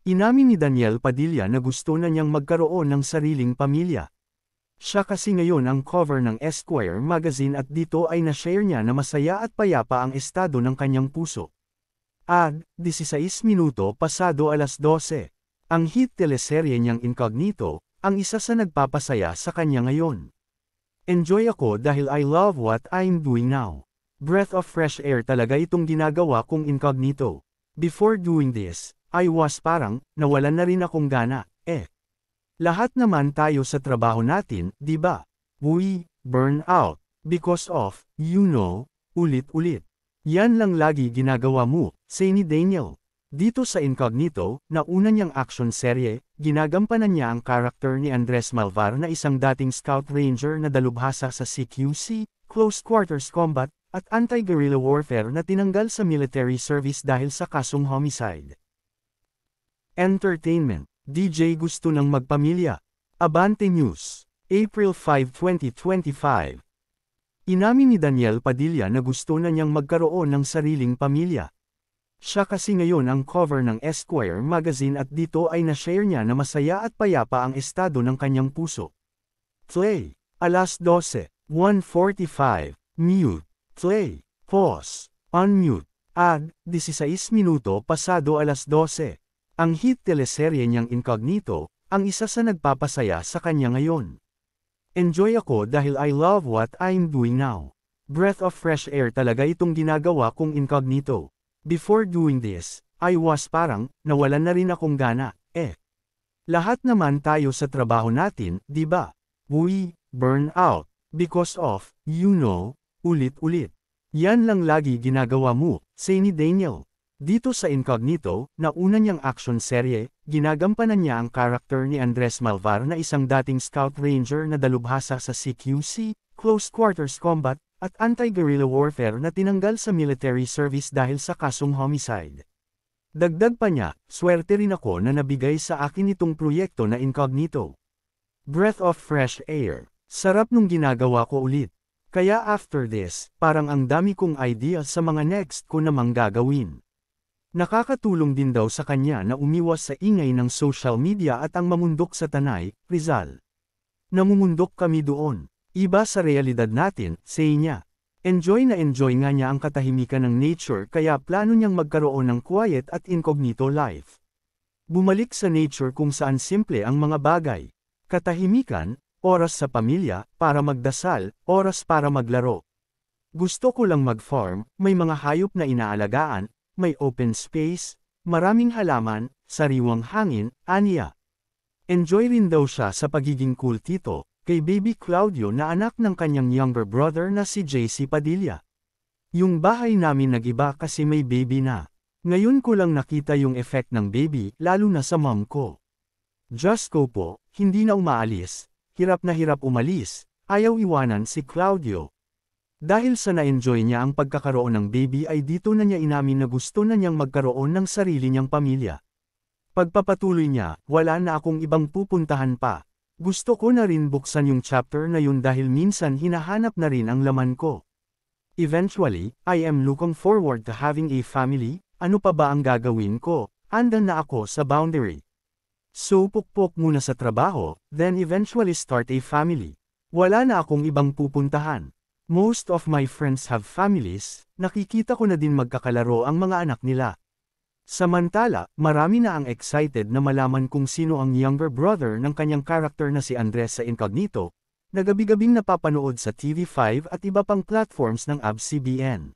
Inamin ni Daniel Padilla na gusto na niyang magkaroon ng sariling pamilya. Siya kasi ngayon ang cover ng Esquire magazine at dito ay na-share niya na masaya at payapa ang estado ng kanyang puso. Ad, 16 minuto pasado alas 12. Ang hit teleserye niyang Incognito, ang isa sa nagpapasaya sa kanya ngayon. Enjoy ako dahil I love what I'm doing now. Breath of fresh air talaga itong ginagawa kong Incognito. Before doing this, I was parang, nawalan na rin akong gana, Lahat naman tayo sa trabaho natin, di ba? We burn out because of, ulit-ulit. Yan lang lagi ginagawa mo, say ni Daniel. Dito sa Incognito, na una niyang action serye, ginagampanan niya ang karakter ni Andres Malvar na isang dating scout ranger na dalubhasa sa CQC, close quarters combat, at anti-guerrilla warfare na tinanggal sa military service dahil sa kasong homicide. Entertainment. DJ gusto ng magpamilya. Abante News. April 5, 2025. Inamin ni Daniel Padilla na gusto na niyang magkaroon ng sariling pamilya. Siya kasi ngayon ang cover ng Esquire magazine at dito ay na-share niya na masaya at payapa ang estado ng kanyang puso. Play. Alas 12. 1:45. Mute. Play. Pause. Unmute. Ad, 16 minuto pasado alas 12. Ang hit teleserye niyang Incognito, ang isa sa nagpapasaya sa kanya ngayon. Enjoy ako dahil I love what I'm doing now. Breath of fresh air talaga itong ginagawa kong Incognito. Before doing this, I was parang, nawalan na rin akong gana, Lahat naman tayo sa trabaho natin, di ba? We burn out because of, ulit-ulit. Yan lang lagi ginagawa mo, say ni Daniel. Dito sa Incognito, na una niyang action serye, ginagampanan niya ang karakter ni Andres Malvar na isang dating scout ranger na dalubhasa sa CQC, close quarters combat, at anti-guerrilla warfare na tinanggal sa military service dahil sa kasong homicide. Dagdag pa niya, swerte rin ako na nabigay sa akin itong proyekto na Incognito. Breath of fresh air. Sarap nung ginagawa ko ulit. Kaya after this, parang ang dami kong idea sa mga next ko namang gagawin. Nakakatulong din daw sa kanya na umiwas sa ingay ng social media at ang mamundok sa Tanay, Rizal. Namumundok kami doon. Iba sa realidad natin, say niya. Enjoy nga niya ang katahimikan ng nature kaya plano niyang magkaroon ng quiet at incognito life. Bumalik sa nature kung saan simple ang mga bagay. Katahimikan, oras sa pamilya, para magdasal, oras para maglaro. Gusto ko lang mag-farm, may mga hayop na inaalagaan, may open space, maraming halaman, sariwang hangin, aniya. Enjoy rin daw siya sa pagiging cool tito, kay baby Claudio na anak ng kanyang younger brother na si JC Padilla. Yung bahay namin nag-iba kasi may baby na. Ngayon ko lang nakita yung effect ng baby, lalo na sa mom ko. Diyos ko po, hindi na umaalis, hirap na hirap umalis, ayaw iwanan si Claudio. Dahil sa na-enjoy niya ang pagkakaroon ng baby ay dito na niya inamin na gusto na niyang magkaroon ng sarili niyang pamilya. Pagpapatuloy niya, wala na akong ibang pupuntahan pa. Gusto ko na rin buksan yung chapter na yun dahil minsan hinahanap na rin ang laman ko. Eventually, I am looking forward to having a family, ano pa ba ang gagawin ko, andan na ako sa boundary. So pukpok muna sa trabaho, then eventually start a family. Wala na akong ibang pupuntahan. Most of my friends have families, nakikita ko na din magkakalaro ang mga anak nila. Samantala, marami na ang excited na malaman kung sino ang younger brother ng kanyang karakter na si Andres sa Incognito, na gabi-gabing napapanood sa TV5 at iba pang platforms ng ABS-CBN.